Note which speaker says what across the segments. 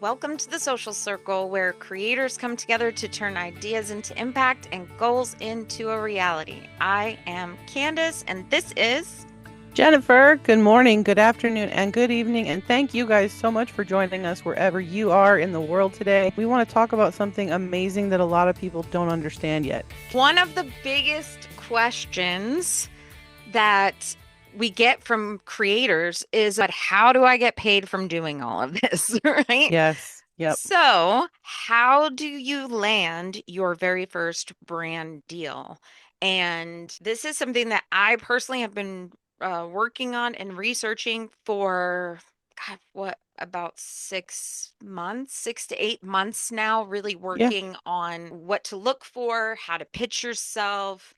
Speaker 1: Welcome to the Social Circle, where creators come together to turn ideas into impact and goals into a reality. I am Candace, and this is
Speaker 2: Jennifer, good morning, good afternoon, and good evening. And thank you guys so much for joining us wherever you are in the world today. We want to talk about something amazing that a lot of people don't understand yet.
Speaker 1: one of the biggest questions that we get from creators is, but how do I get paid from doing all of this, right?
Speaker 2: Yes. Yep.
Speaker 1: So, how do you land your very first brand deal? And this is something that I personally have been working on and researching for, God, what, about 6 months, 6 to 8 months now, really
Speaker 2: Yeah.
Speaker 1: working on what to look for, how to pitch yourself,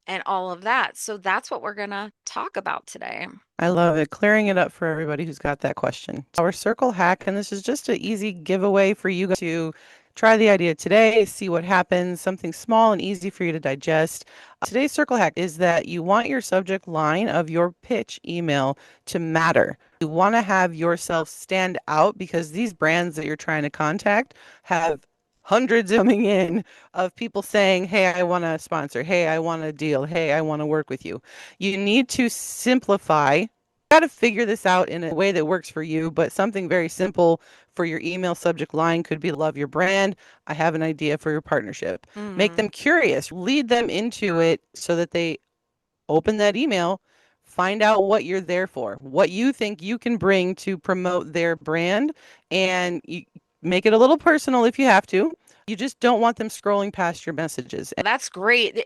Speaker 1: and all of that. So, that's what we're going to talk about today.
Speaker 2: I love it. Clearing it up for everybody who's got that question. Our circle hack, and this is just an easy giveaway for you guys to try the idea today, see what happens, something small and easy for you to digest. Today's circle hack is that you want your subject line of your pitch email to matter. You want to have yourself stand out because these brands that you're trying to contact have hundreds coming in of people saying, hey, I want to sponsor. Hey, I want a deal. Hey, I want to work with you. You need to simplify. Got to figure this out in a way that works for you, but something very simple for your email subject line could be love your brand. I have an idea for your partnership. Make
Speaker 1: Mm-hmm.
Speaker 2: them curious, lead them into it so that they open that email, find out what you're there for, what you think you can bring to promote their brand, and you make it a little personal if you have to. You just don't want them scrolling past your messages.
Speaker 1: That's great.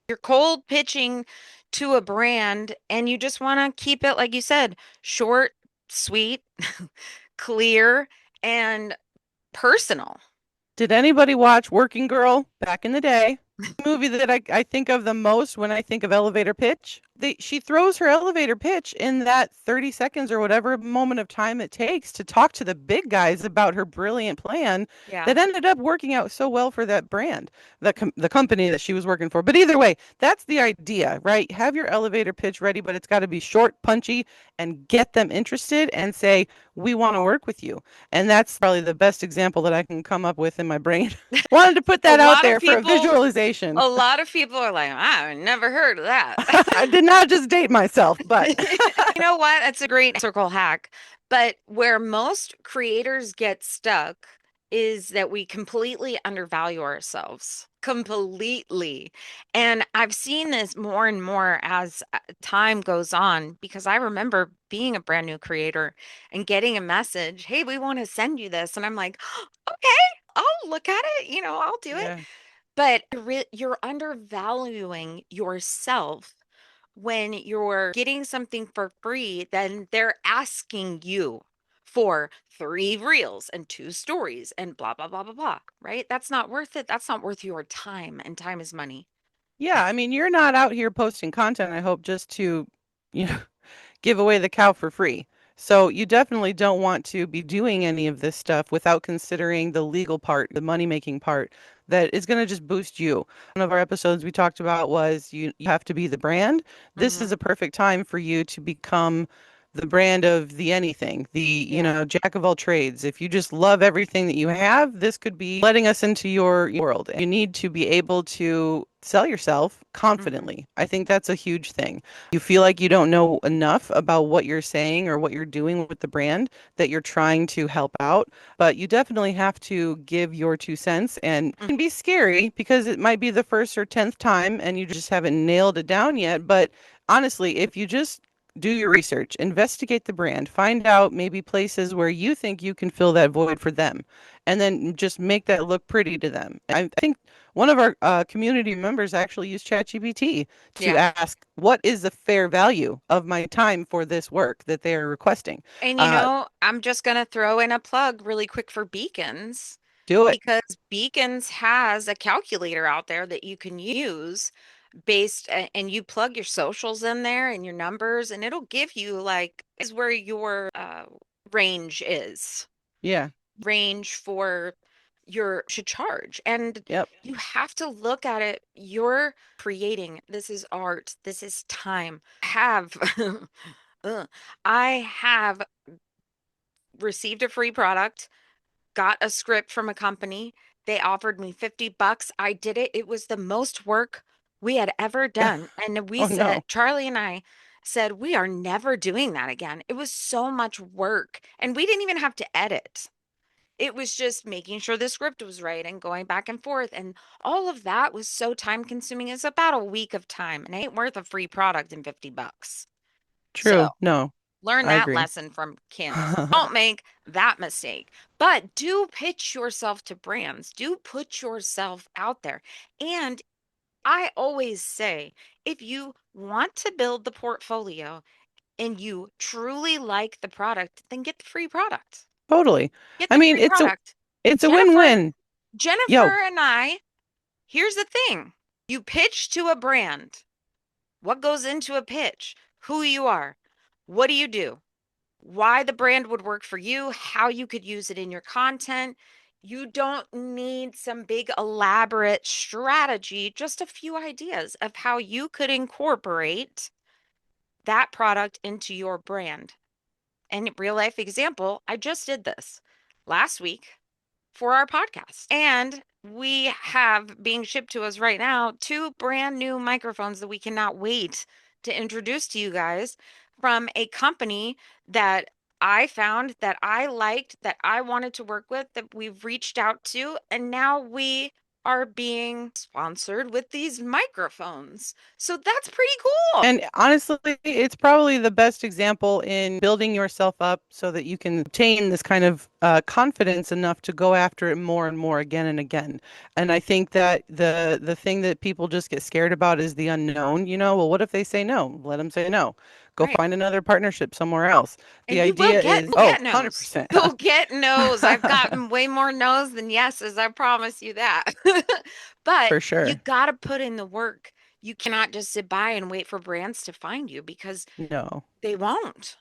Speaker 1: You're cold pitching to a brand and you just want to keep it, like you said, short, sweet, clear, and personal.
Speaker 2: Did anybody watch Working Girl back in the day? Movie that I think of the most when I think of elevator pitch. She throws her elevator pitch in that 30 seconds or whatever moment of time it takes to talk to the big guys about her brilliant plan
Speaker 1: Yeah.
Speaker 2: that ended up working out so well for that brand, the company that she was working for. But either way, that's the idea, right? Have your elevator pitch ready, but it's got to be short, punchy, and get them interested and say, we want to work with you. And that's probably the best example that I can come up with in my brain. Wanted to put
Speaker 1: A
Speaker 2: that out
Speaker 1: lot of
Speaker 2: there for a
Speaker 1: people,
Speaker 2: visualization.
Speaker 1: a lot of people are like, I've never heard of that.
Speaker 2: I did not just date myself, but
Speaker 1: You know what? That's a great circle hack. But where most creators get stuck is that we completely undervalue ourselves. Completely. And I've seen this more and more as time goes on because I remember being a brand new creator and getting a message, hey, we want to send you this. And I'm like, okay, I'll look at it. I'll do it.
Speaker 2: yeah.
Speaker 1: But you're undervaluing yourself when you're getting something for free, then they're asking you for 3 reels and 2 stories and blah, blah, blah, blah, blah, right? That's not worth it. That's not worth your time, and time is money.
Speaker 2: Yeah, I mean, you're not out here posting content, I hope, just to, you know, give away the cow for free. So you definitely don't want to be doing any of this stuff without considering the legal part, the money making part that is going to just boost you. One of our episodes we talked about was you have to be the brand. This is
Speaker 1: Hmm.
Speaker 2: a perfect time for you to become the brand of the anything, the,
Speaker 1: Yeah.
Speaker 2: jack of all trades. If you just love everything that you have, this could be letting us into your world. You need to be able to sell yourself
Speaker 1: Hmm.
Speaker 2: confidently. I think that's a huge thing. You feel like you don't know enough about what you're saying or what you're doing with the brand that you're trying to help out, but you definitely have to give your 2 cents, and it can be scary because it might be the first or 10th time and you just haven't nailed it down yet. But honestly, if you just do your research, investigate the brand, find out maybe places where you think you can fill that void for them, and then just make that look pretty to them. I think one of our community members actually used ChatGPT to
Speaker 1: Yeah.
Speaker 2: ask, what is the fair value of my time for this work that they are requesting?
Speaker 1: And
Speaker 2: Uh,
Speaker 1: I'm just going to throw in a plug really quick for Beacons
Speaker 2: do it.
Speaker 1: because Beacons has a calculator out there that you can use and you plug your socials in there and your numbers, and it'll give you like is where your range is,
Speaker 2: Yeah.
Speaker 1: range for your should charge. And
Speaker 2: Yep.
Speaker 1: you have to look at it. You're creating, this is art, this is time. Have I have received a free product, got a script from a company. They offered me 50 bucks. I did it. It was the most work we had ever done. And we
Speaker 2: Oh
Speaker 1: said,
Speaker 2: no.
Speaker 1: Charlie and I said, we are never doing that again. It was so much work. And we didn't even have to edit. It was just making sure the script was right and going back and forth. And all of that was so time consuming. It's about a week of time and it ain't worth a free product in 50 bucks. So
Speaker 2: True. No,
Speaker 1: learn
Speaker 2: I
Speaker 1: that
Speaker 2: agree.
Speaker 1: lesson from Candace. Don't make that mistake. But do pitch yourself to brands. Do put yourself out there. And I always say, if you want to build the portfolio and you truly like the product, then get the free product.
Speaker 2: Totally.
Speaker 1: Get
Speaker 2: I
Speaker 1: the
Speaker 2: mean,
Speaker 1: free product.
Speaker 2: it's a
Speaker 1: Jennifer,
Speaker 2: win-win. Yo,
Speaker 1: Jennifer and I, here's the thing. You pitch to a brand. What goes into a pitch? Who you are. What do you do? Why the brand would work for you, how you could use it in your content. You don't need some big elaborate strategy, just a few ideas of how you could incorporate that product into your brand. And real life example, I just did this last week for our podcast. And we have being shipped to us right now two brand new microphones that we cannot wait to introduce to you guys from a company that I found that I liked, that I wanted to work with, that we've reached out to, and now we are being sponsored with these microphones. So that's pretty cool.
Speaker 2: and honestly, it's probably the best example in building yourself up so that you can obtain this kind of confidence enough to go after it more and more again and again. And I think that the thing that people just get scared about is the unknown. Well, what if they say no? Let them say no. Go
Speaker 1: Right.
Speaker 2: find another partnership somewhere else. The
Speaker 1: And you will
Speaker 2: idea
Speaker 1: get
Speaker 2: is,
Speaker 1: you'll
Speaker 2: oh,
Speaker 1: get no's.
Speaker 2: 100%.
Speaker 1: You'll get no's. I've gotten way more no's than yeses. I promise you that. But
Speaker 2: For
Speaker 1: you
Speaker 2: sure.
Speaker 1: got to put in the work. You cannot just sit by and wait for brands to find you because
Speaker 2: No.
Speaker 1: they won't.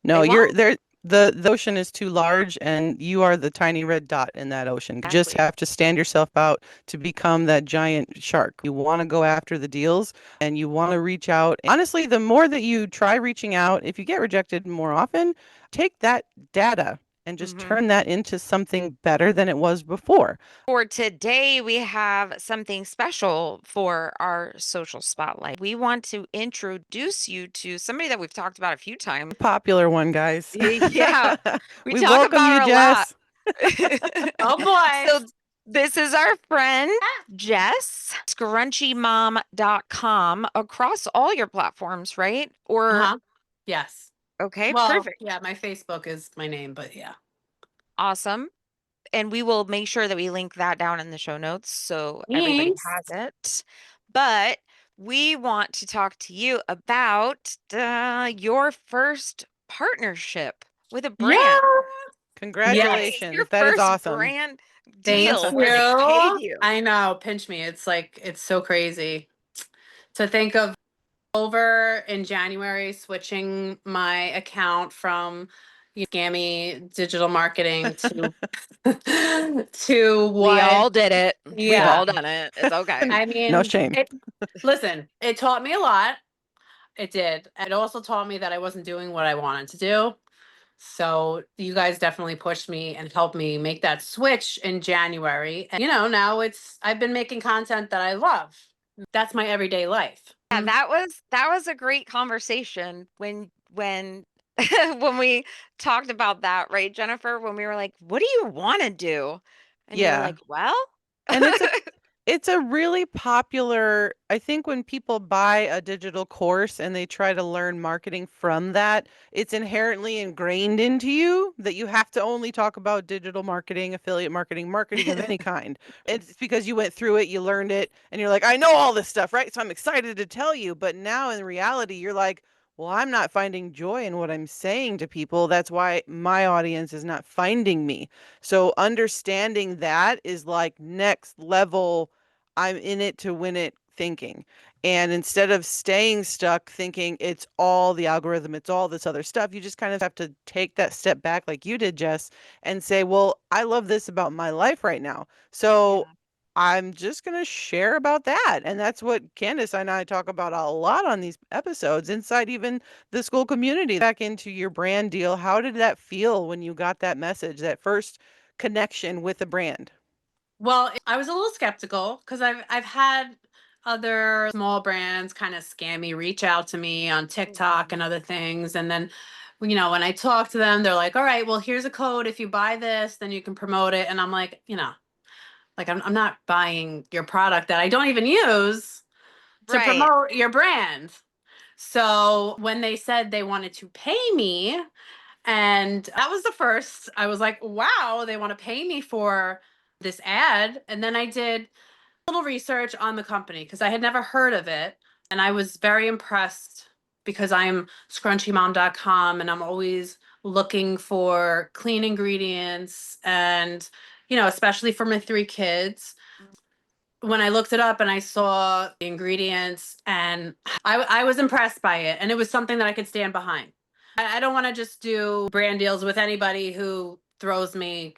Speaker 2: No,
Speaker 1: They
Speaker 2: you're
Speaker 1: won't.
Speaker 2: there. The ocean is too large, and you are the tiny red dot in that ocean. You just
Speaker 1: Exactly.
Speaker 2: have to stand yourself out to become that giant shark. You want to go after the deals, and you want to reach out. Honestly, the more that you try reaching out, if you get rejected more often, take that data and just
Speaker 1: Hmm.
Speaker 2: turn that into something better than it was before.
Speaker 1: For today, we have something special for our social spotlight. We want to introduce you to somebody that we've talked about a few times.
Speaker 2: Popular one, guys.
Speaker 1: Yeah, we
Speaker 2: We
Speaker 1: talk
Speaker 2: welcome
Speaker 1: about
Speaker 2: you,
Speaker 1: her a lot.
Speaker 2: Jess.
Speaker 3: Oh boy.
Speaker 1: So this is our friend Jess, ScrunchyMomdotcom across all your platforms, right? Or
Speaker 3: Uh-huh. Yes.
Speaker 1: okay,
Speaker 3: Well,
Speaker 1: perfect.
Speaker 3: yeah, my Facebook is my name, but yeah.
Speaker 1: Awesome. And we will make sure that we link that down in the show notes so everybody
Speaker 3: Thanks.
Speaker 1: has it. But we want to talk to you about your first partnership with a brand.
Speaker 3: Yeah. Yes.
Speaker 1: Yay, your
Speaker 2: Congratulations. That is
Speaker 1: first
Speaker 2: awesome.
Speaker 1: brand
Speaker 3: Thank
Speaker 1: deal where they paid
Speaker 3: you.
Speaker 1: you.
Speaker 3: I know. Pinch me. It's like it's so crazy to think of over in January switching my account from scammy digital marketing to to
Speaker 1: We
Speaker 3: what
Speaker 1: all did it. We've
Speaker 3: yeah.
Speaker 1: all done it. It's okay.
Speaker 3: I
Speaker 2: No
Speaker 3: mean,
Speaker 2: shame.
Speaker 3: listen, it taught me a lot. It did. It also taught me that I wasn't doing what I wanted to do. So you guys definitely pushed me and helped me make that switch in January. And now I've been making content that I love. That's my everyday life.
Speaker 1: Yeah, that was a great conversation when when we talked about that, right, Jennifer? When we were like, "What do you want to do?" And you were
Speaker 2: Yeah.
Speaker 1: like, "Well."
Speaker 2: And it's a really popular, I think when people buy a digital course and they try to learn marketing from that, it's inherently ingrained into you that you have to only talk about digital marketing, affiliate marketing, marketing of any kind. It's because you went through it, you learned it, and you're like, I know all this stuff, right? So I'm excited to tell you. But now in reality, you're like, well, I'm not finding joy in what I'm saying to people. That's why my audience is not finding me. So understanding that is like next level, I'm in it to win it thinking. And instead of staying stuck thinking it's all the algorithm, it's all this other stuff, you just kind of have to take that step back like you did, Jess, and say, well, I love this about my life right now. So
Speaker 1: Yeah.
Speaker 2: I'm just going to share about that. And that's what Candace and I talk about a lot on these episodes, inside even the school community. Back into your brand deal, how did that feel when you got that message, that first connection with a brand?
Speaker 3: Well, I was a little skeptical because I've had other small brands kind of scam me, reach out to me on TikTok and other things. And then, when I talk to them, they're like, all right, well, here's a code. If you buy this, then you can promote it. And I'm like, like I'm not buying your product that I don't even use to
Speaker 1: Right.
Speaker 3: promote your brand. So when they said they wanted to pay me, and that was the first, I was like, wow, they want to pay me for this ad. And then I did a little research on the company because I had never heard of it. And I was very impressed because I'm ScrunchyMomdotcom and I'm always looking for clean ingredients and, especially for my 3 kids. When I looked it up and I saw the ingredients and I was impressed by it. And it was something that I could stand behind. I don't want to just do brand deals with anybody who throws me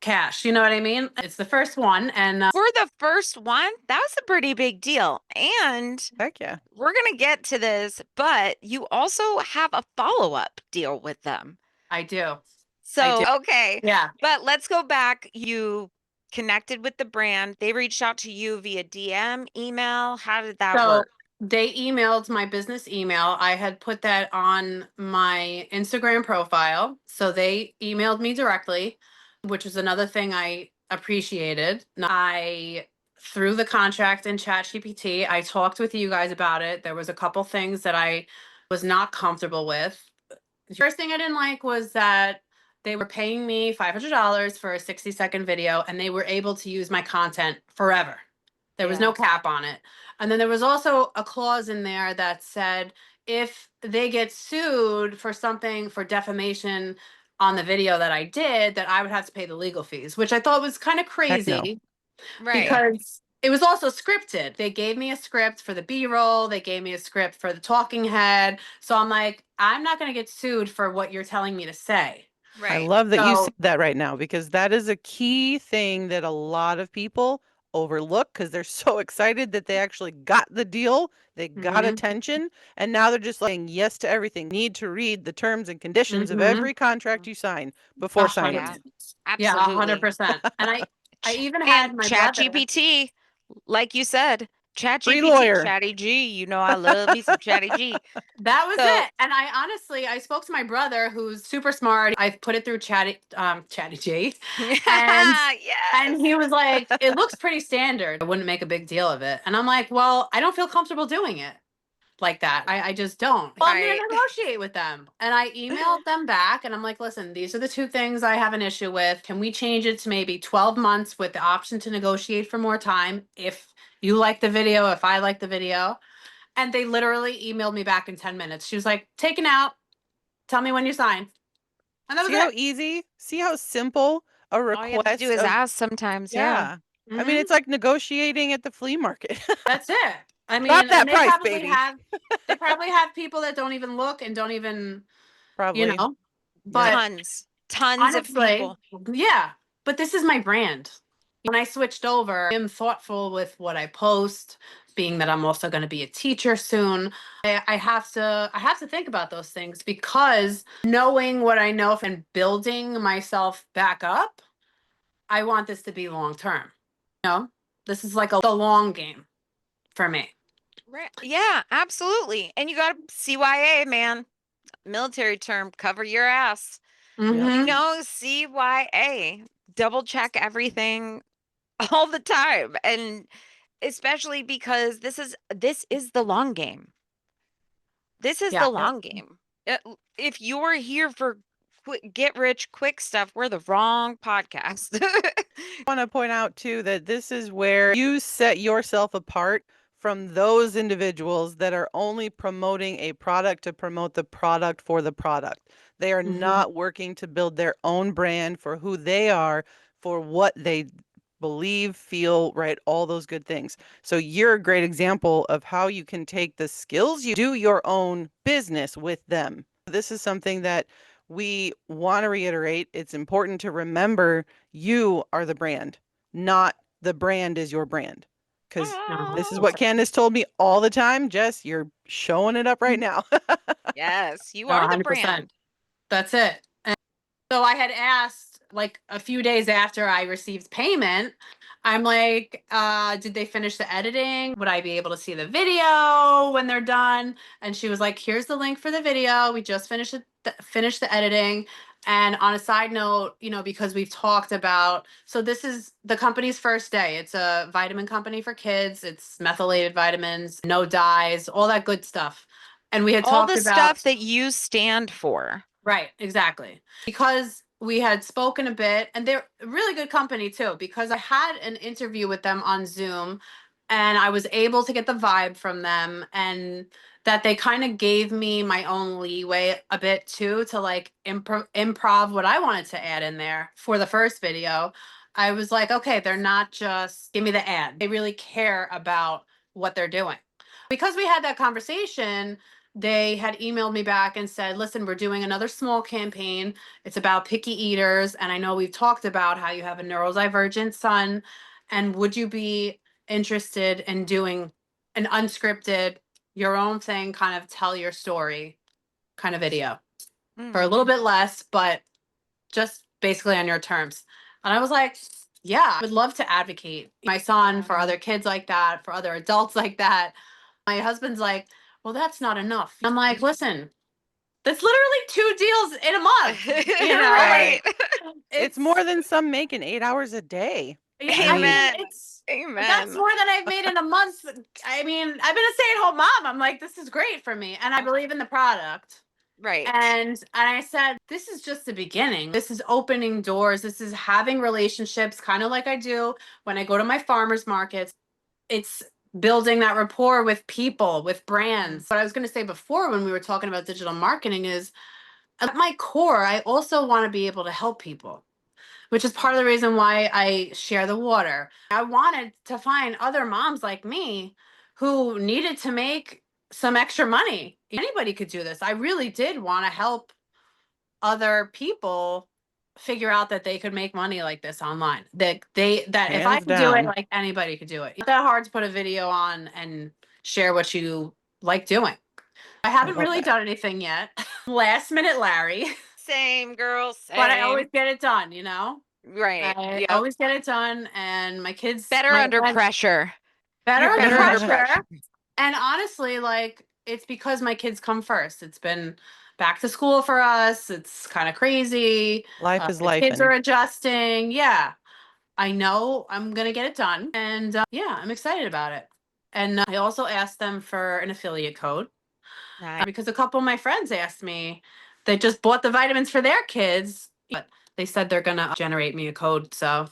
Speaker 3: cash. You know what I mean? It's the first one. And
Speaker 1: For the first one, that was a pretty big deal. And
Speaker 2: Heck yeah.
Speaker 1: we're going to get to this, but you also have a follow-up deal with them.
Speaker 3: I do.
Speaker 1: So, okay.
Speaker 3: Yeah.
Speaker 1: But let's go back. You connected with the brand. They reached out to you via DM, email. How did that
Speaker 3: So
Speaker 1: work?
Speaker 3: they emailed my business email. I had put that on my Instagram profile. So they emailed me directly, which is another thing I appreciated. I threw the contract in ChatGPT. I talked with you guys about it. There was a couple things that I was not comfortable with. The first thing I didn't like was that they were paying me $500 for a 60-second video and they were able to use my content forever. There was no cap on it. And then there was also a clause in there that said if they get sued for something for defamation on the video that I did, that I would have to pay the legal fees, which I thought was kind of
Speaker 2: Heck no.
Speaker 3: crazy
Speaker 1: Right.
Speaker 3: because it was also scripted. They gave me a script for the B-roll, they gave me a script for the talking head. So I'm like, I'm not going to get sued for what you're telling me to say.
Speaker 2: I
Speaker 1: Right.
Speaker 2: love that you
Speaker 3: So
Speaker 2: said that right now because that is a key thing that a lot of people overlook because they're so excited that they actually got the deal, they got
Speaker 3: mhm,
Speaker 2: attention, and now they're just saying yes to everything. Need to read the terms and conditions of
Speaker 3: mhm,
Speaker 2: every contract you sign before
Speaker 3: a hundred,
Speaker 2: signing
Speaker 1: Yeah.
Speaker 2: it.
Speaker 3: yeah,
Speaker 1: Absolutely.
Speaker 3: 100%. And I even
Speaker 1: And
Speaker 3: had my brother.
Speaker 1: ChatGPT, like you said,
Speaker 2: Free
Speaker 1: ChatGPT,
Speaker 2: lawyer.
Speaker 1: Chatty G, I love me some Chatty G.
Speaker 3: That was
Speaker 1: So,
Speaker 3: it. And I spoke to my brother who's super smart. I put it through Chatty G, and
Speaker 1: yes.
Speaker 3: he was like, "It looks pretty standard. I wouldn't make a big deal of it." And I'm like, "Well, I don't feel comfortable doing it like that. I just don't. Well, I'm going
Speaker 1: Right.
Speaker 3: to negotiate with them." And I emailed them back and I'm like, "Listen, these are the 2 things I have an issue with. Can we change it to maybe 12 months with the option to negotiate for more time if you like the video, if I like the video?" And they literally emailed me back in 10 minutes. She was like, "Taken out. Tell me when you sign." And that was
Speaker 2: See how
Speaker 3: it.
Speaker 2: easy? See how simple a
Speaker 1: All you have to do
Speaker 2: request
Speaker 1: is
Speaker 2: of,
Speaker 1: ask sometimes. Yeah.
Speaker 2: yeah. I mean,
Speaker 3: Hmm.
Speaker 2: it's like negotiating at the flea market.
Speaker 3: That's it. I
Speaker 2: Drop
Speaker 3: mean, and
Speaker 2: that price, baby.
Speaker 3: they probably have people that don't even look and don't even, you
Speaker 2: Probably.
Speaker 3: know,
Speaker 2: Yep.
Speaker 3: but
Speaker 1: Tons of
Speaker 3: honestly,
Speaker 1: people.
Speaker 3: yeah, but this is my brand. When I switched over, I'm thoughtful with what I post, being that I'm also going to be a teacher soon. I have to think about those things because knowing what I know and building myself back up, I want this to be long term. This is like the long game for me.
Speaker 1: Right. Yeah, absolutely. And you got to CYA, man. Military term, cover your ass.
Speaker 2: Yep.
Speaker 3: Mm-hmm.
Speaker 1: CYA. Double check everything all the time. And especially because this is the long game. This is
Speaker 3: Yeah.
Speaker 1: the long game. If you're here for get rich quick stuff, we're the wrong podcast.
Speaker 2: Want to point out too that this is where you set yourself apart from those individuals that are only promoting a product to promote the product for the product. They are
Speaker 3: Mm-hmm.
Speaker 2: not working to build their own brand for who they are, for what they believe, feel, right, all those good things. So you're a great example of how you can take the skills you do your own business with them. This is something that we want to reiterate. It's important to remember you are the brand, not the brand is your brand. Because this is what Candace told me all the time. Jess, you're showing it up right now.
Speaker 1: Yes, you
Speaker 3: Oh,
Speaker 1: are the
Speaker 3: 100%.
Speaker 1: brand.
Speaker 3: That's it. And so I had asked like a few days after I received payment, I'm like, did they finish the editing? Would I be able to see the video when they're done? And she was like, here's the link for the video. We just finished the editing. And on a side note, you know, because we've talked about, so this is the company's first day. It's a vitamin company for kids. It's methylated vitamins, no dyes, all that good stuff. And we had
Speaker 1: All
Speaker 3: talked
Speaker 1: the
Speaker 3: about,
Speaker 1: stuff that you stand for.
Speaker 3: right, exactly. Because we had spoken a bit, and they're a really good company too, because I had an interview with them on Zoom and I was able to get the vibe from them, and that they kind of gave me my own leeway a bit too to like improv what I wanted to add in there for the first video. I was like, okay, they're not just give me the ad. They really care about what they're doing. Because we had that conversation, they had emailed me back and said, listen, we're doing another small campaign. It's about picky eaters. And I know we've talked about how you have a neurodivergent son. And would you be interested in doing an unscripted, your own thing, kind of tell your story kind of video for a little bit less, but just basically on your terms? And I was like, yeah, I would love to advocate my son for other kids like that, for other adults like that. My husband's like, well, that's not enough. I'm like, listen, that's literally 2 deals in a month. You know,
Speaker 1: Right.
Speaker 3: like
Speaker 2: It's more than some make in 8 hours a day.
Speaker 3: yeah,
Speaker 2: I
Speaker 3: I mean,
Speaker 2: mean,
Speaker 1: Amen.
Speaker 3: it's that's
Speaker 1: Amen.
Speaker 3: more than I've made in a month. I mean, I've been a stay-at-home mom. I'm like, this is great for me, and I believe in the product.
Speaker 1: Right.
Speaker 3: And I said, this is just the beginning. This is opening doors. This is having relationships, kind of like I do when I go to my farmers markets. It's building that rapport with people, with brands. What I was going to say before when we were talking about digital marketing is at my core, I also want to be able to help people, which is part of the reason why I share the water. I wanted to find other moms like me who needed to make some extra money. Anybody could do this. I really did want to help other people figure out that they could make money like this online. That if I
Speaker 2: hands
Speaker 3: could do it,
Speaker 2: down.
Speaker 3: like anybody could do it. It's not that hard to put a video on and share what you like doing. I
Speaker 2: I
Speaker 3: haven't
Speaker 2: love
Speaker 3: really
Speaker 2: that.
Speaker 3: done anything yet. Last minute Larry,
Speaker 1: Same, girl.
Speaker 3: but I always
Speaker 1: Same.
Speaker 3: get it done, you know?
Speaker 1: Right.
Speaker 3: I
Speaker 1: Yep.
Speaker 3: always get it done, and my kids,
Speaker 1: Better
Speaker 3: my
Speaker 1: under
Speaker 3: and
Speaker 1: pressure.
Speaker 3: better
Speaker 1: You're
Speaker 3: under
Speaker 1: better under pressure.
Speaker 3: pressure. And honestly, like it's because my kids come first. It's been back to school for us. It's kind of crazy.
Speaker 2: Life is
Speaker 3: The
Speaker 2: life,
Speaker 3: kids are
Speaker 2: and
Speaker 3: adjusting. Yeah, I know I'm gonna get it done, and yeah, I'm excited about it. And I also asked them for an affiliate code
Speaker 1: Nice.
Speaker 3: because a couple of my friends asked me. They just bought the vitamins for their kids, but they said they're gonna generate me a code. So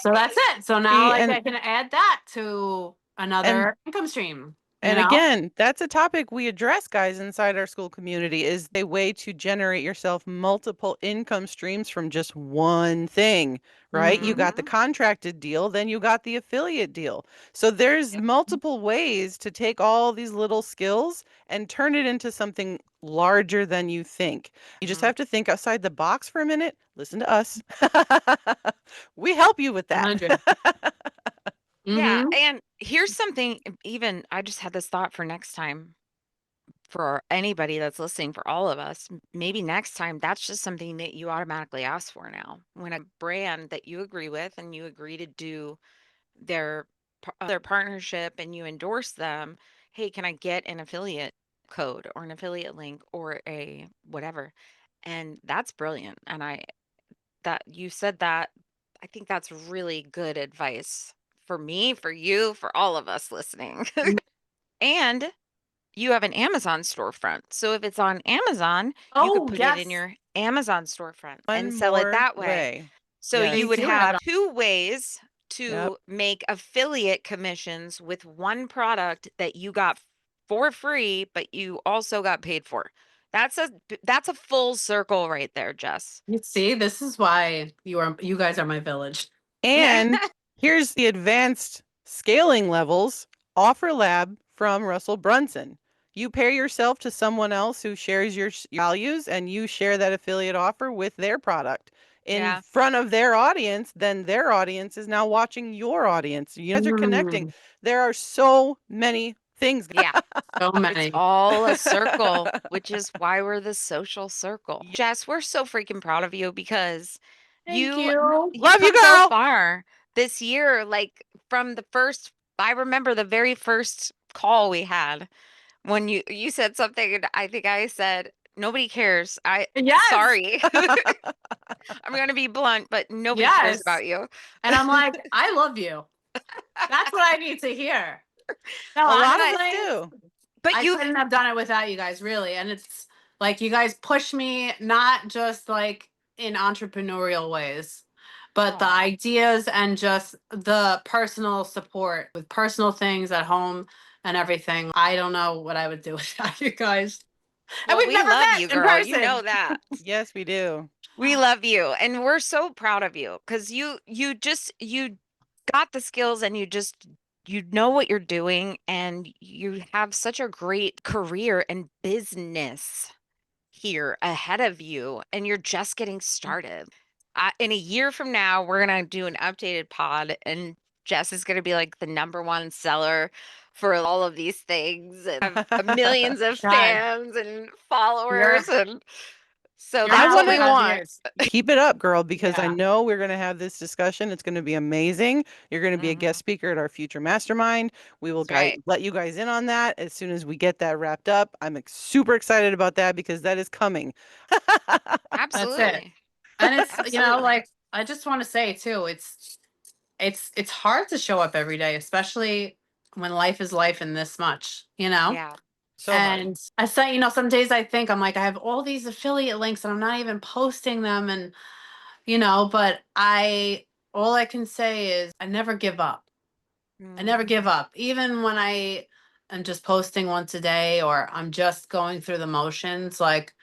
Speaker 3: that's
Speaker 1: Yay.
Speaker 3: it. So now
Speaker 2: see,
Speaker 3: like I can add that to
Speaker 2: and
Speaker 3: another income stream, you
Speaker 2: and
Speaker 3: know?
Speaker 2: again, that's a topic we address, guys, inside our school community is a way to generate yourself multiple income streams from just one thing, right? You got the
Speaker 3: Mhm.
Speaker 2: contracted deal, then you got the affiliate deal. So there's multiple ways to take all these little skills and turn it into something larger than you think. You just
Speaker 3: Mhm.
Speaker 2: have to think outside the box for a minute. Listen to us. We help you with that.
Speaker 3: 100.
Speaker 1: Yeah.
Speaker 3: Mhm.
Speaker 1: And here's something, even I just had this thought for next time for anybody that's listening, for all of us. Maybe next time that's just something that you automatically ask for now. When a brand that you agree with and you agree to do their their partnership and you endorse them, hey, can I get an affiliate code or an affiliate link or a whatever? And that's brilliant. And I that you said that, I think that's really good advice for me, for you, for all of us listening.
Speaker 3: Mm.
Speaker 1: And you have an Amazon storefront. So if it's on Amazon, you could
Speaker 3: Oh,
Speaker 1: put it in
Speaker 3: yes.
Speaker 1: your Amazon storefront
Speaker 2: One
Speaker 1: and sell it
Speaker 2: more
Speaker 1: that way.
Speaker 2: way.
Speaker 1: So you
Speaker 3: They
Speaker 1: would
Speaker 2: Yes.
Speaker 3: do have
Speaker 1: have
Speaker 3: it.
Speaker 1: two ways
Speaker 2: Yep.
Speaker 1: to make affiliate commissions with one product that you got for free, but you also got paid for. That's a full circle right there, Jess.
Speaker 3: You see, this is why you guys are my village.
Speaker 2: And here's the advanced scaling levels offer lab from Russell Brunson. You pair yourself to someone else who shares your values and you share that affiliate offer with their product in
Speaker 1: Yeah.
Speaker 2: front of their audience. Then their audience is now watching your audience. You guys are connecting.
Speaker 3: Mm,
Speaker 2: There are so many things,
Speaker 1: Yeah.
Speaker 3: so
Speaker 1: It's
Speaker 3: many.
Speaker 1: all a circle, which is why we're the social circle. Jess, we're so freaking proud of you because
Speaker 3: Thank
Speaker 1: You
Speaker 3: you.
Speaker 1: you've
Speaker 2: Love you,
Speaker 1: come so
Speaker 2: girl.
Speaker 1: far this year, like from the first, I remember the very first call we had when you said something and I think I said, "Nobody cares."
Speaker 3: Yes.
Speaker 1: Sorry. I'm gonna be blunt, but nobody cares
Speaker 3: Yes.
Speaker 1: about you.
Speaker 3: And I'm like, I love you. That's what I need to hear. No,
Speaker 2: A lot of
Speaker 1: But
Speaker 2: us
Speaker 3: honestly,
Speaker 2: do.
Speaker 1: but
Speaker 3: I
Speaker 1: you've
Speaker 3: couldn't have done it without you guys, really. And it's like you guys push me not just like in entrepreneurial ways, but the
Speaker 1: oh,
Speaker 3: ideas and just the personal support with personal things at home and everything. I don't know what I would do without you guys. And
Speaker 1: well,
Speaker 3: we've
Speaker 1: we
Speaker 3: never
Speaker 1: love you,
Speaker 3: met in
Speaker 1: girl. You know
Speaker 3: person.
Speaker 1: that.
Speaker 2: Yes, we do.
Speaker 1: We love you and we're so proud of you because you got the skills and you know what you're doing and you have such a great career and business here ahead of you and you're just getting started. In a year from now, we're gonna do an updated pod and Jess is gonna be like the number one seller for all of these things and have millions of
Speaker 3: God,
Speaker 1: fans and
Speaker 3: you're
Speaker 1: followers and so
Speaker 3: you're
Speaker 2: I
Speaker 1: that's
Speaker 3: not
Speaker 1: what
Speaker 2: want
Speaker 3: holding
Speaker 1: we
Speaker 2: to
Speaker 3: God's
Speaker 1: want.
Speaker 3: ears.
Speaker 2: keep it up, girl, because I
Speaker 3: Yeah.
Speaker 2: know we're going to have this discussion. It's going to be amazing. You're going to be a guest
Speaker 1: Mhm.
Speaker 2: speaker at our future mastermind. We will
Speaker 1: That's right.
Speaker 2: let you guys in on that as soon as we get that wrapped up. I'm super excited about that because that is coming.
Speaker 3: That's it.
Speaker 1: Absolutely.
Speaker 3: And it's,
Speaker 1: Absolutely.
Speaker 3: like I just want to say too, it's hard to show up every day, especially when life is life and this much, you know?
Speaker 1: Yeah.
Speaker 2: So hard.
Speaker 3: And I say, some days I think I'm like, I have all these affiliate links and I'm not even posting them and but all I can say is I never give up. I
Speaker 1: Mm.
Speaker 3: never give up. Even when I am just posting once a day or I'm just going through the motions, like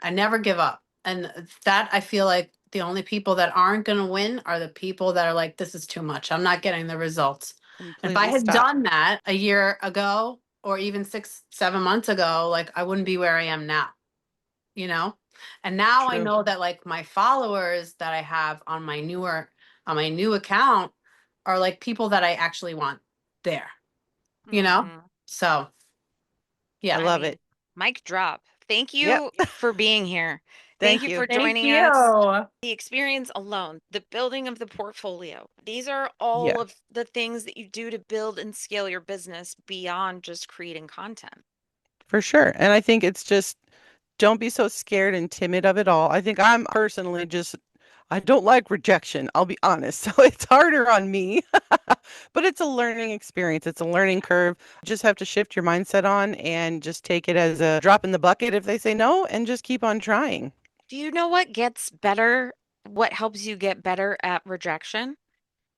Speaker 3: I never give up. And that I feel like the only people that aren't going to win are the people that are like, this is too much. I'm not getting the results. If I
Speaker 2: Completely
Speaker 3: had
Speaker 2: stop.
Speaker 3: done that a year ago or even 6, 7 months ago, like I wouldn't be where I am now, you know? And now I
Speaker 2: True.
Speaker 3: know that like my followers that I have on my new account are like people that I actually want there, you know?
Speaker 1: Mhm.
Speaker 3: So,
Speaker 2: I
Speaker 3: yeah.
Speaker 1: I
Speaker 2: love it.
Speaker 1: mean, mic drop. Thank
Speaker 2: Yep.
Speaker 1: you for being here. Thank
Speaker 2: Thank
Speaker 1: you
Speaker 2: you.
Speaker 1: for
Speaker 3: Thank
Speaker 1: joining us.
Speaker 3: you.
Speaker 1: The experience alone, the building of the portfolio. These are all
Speaker 2: Yeah,
Speaker 1: of the things that you do to build and scale your business beyond just creating content.
Speaker 2: for sure. And I think it's just don't be so scared and timid of it all. I think I'm personally just, I don't like rejection, I'll be honest. So it's harder on me, but it's a learning experience. It's a learning curve. You just have to shift your mindset on and just take it as a drop in the bucket if they say no and just keep on trying.
Speaker 1: Do you know what gets better? What helps you get better at rejection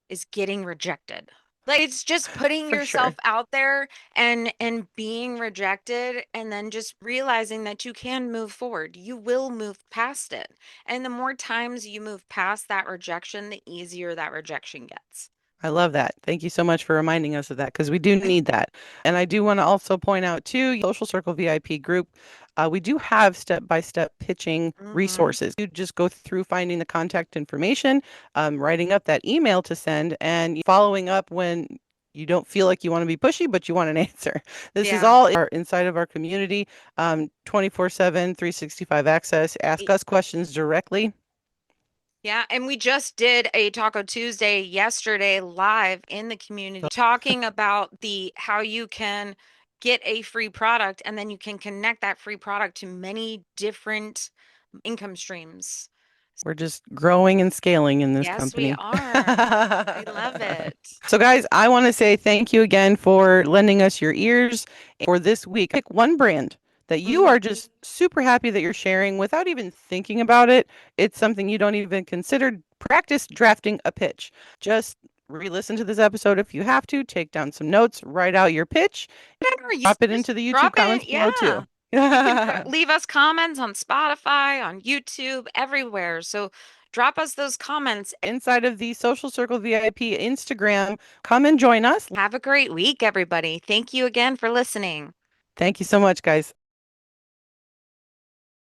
Speaker 1: is getting rejected. Like it's just putting
Speaker 2: For
Speaker 1: yourself
Speaker 2: sure.
Speaker 1: out there and being rejected and then just realizing that you can move forward. You will move past it. And the more times you move past that rejection, the easier that rejection gets.
Speaker 2: I love that. Thank you so much for reminding us of that because we do need that. And I do want to also point out too, Social Circle VIP group, we do have step-by-step pitching
Speaker 1: Mhm.
Speaker 2: resources. You just go through finding the contact information, writing up that email to send, and following up when you don't feel like you want to be pushy, but you want an answer. This is
Speaker 1: Yeah.
Speaker 2: all inside of our community, 24/7, 365 access. Ask us questions directly.
Speaker 1: Yeah, and we just did a Taco Tuesday yesterday live in the community talking about the how you can get a free product and then you can connect that free product to many different income streams.
Speaker 2: We're just growing and scaling in this
Speaker 1: Yes, we
Speaker 2: company.
Speaker 1: are. We love it.
Speaker 2: So, guys, I want to say thank you again for lending us your ears for this week. Pick one brand that you
Speaker 1: Mhm.
Speaker 2: are just super happy that you're sharing without even thinking about it. It's something you don't even consider. Practice drafting a pitch. Just re-listen to this episode if you have to. Take down some notes, write out your pitch,
Speaker 1: Whatever, you
Speaker 2: drop it
Speaker 1: just
Speaker 2: into the YouTube
Speaker 1: drop
Speaker 2: comments
Speaker 1: it.
Speaker 2: below
Speaker 1: Yeah.
Speaker 2: too.
Speaker 1: You can leave us comments on Spotify, on YouTube, everywhere. So drop us those comments.
Speaker 2: Inside of the Social Circle VIP Instagram, come and join us.
Speaker 1: Have a great week, everybody. Thank you again for listening.
Speaker 2: Thank you so much, guys.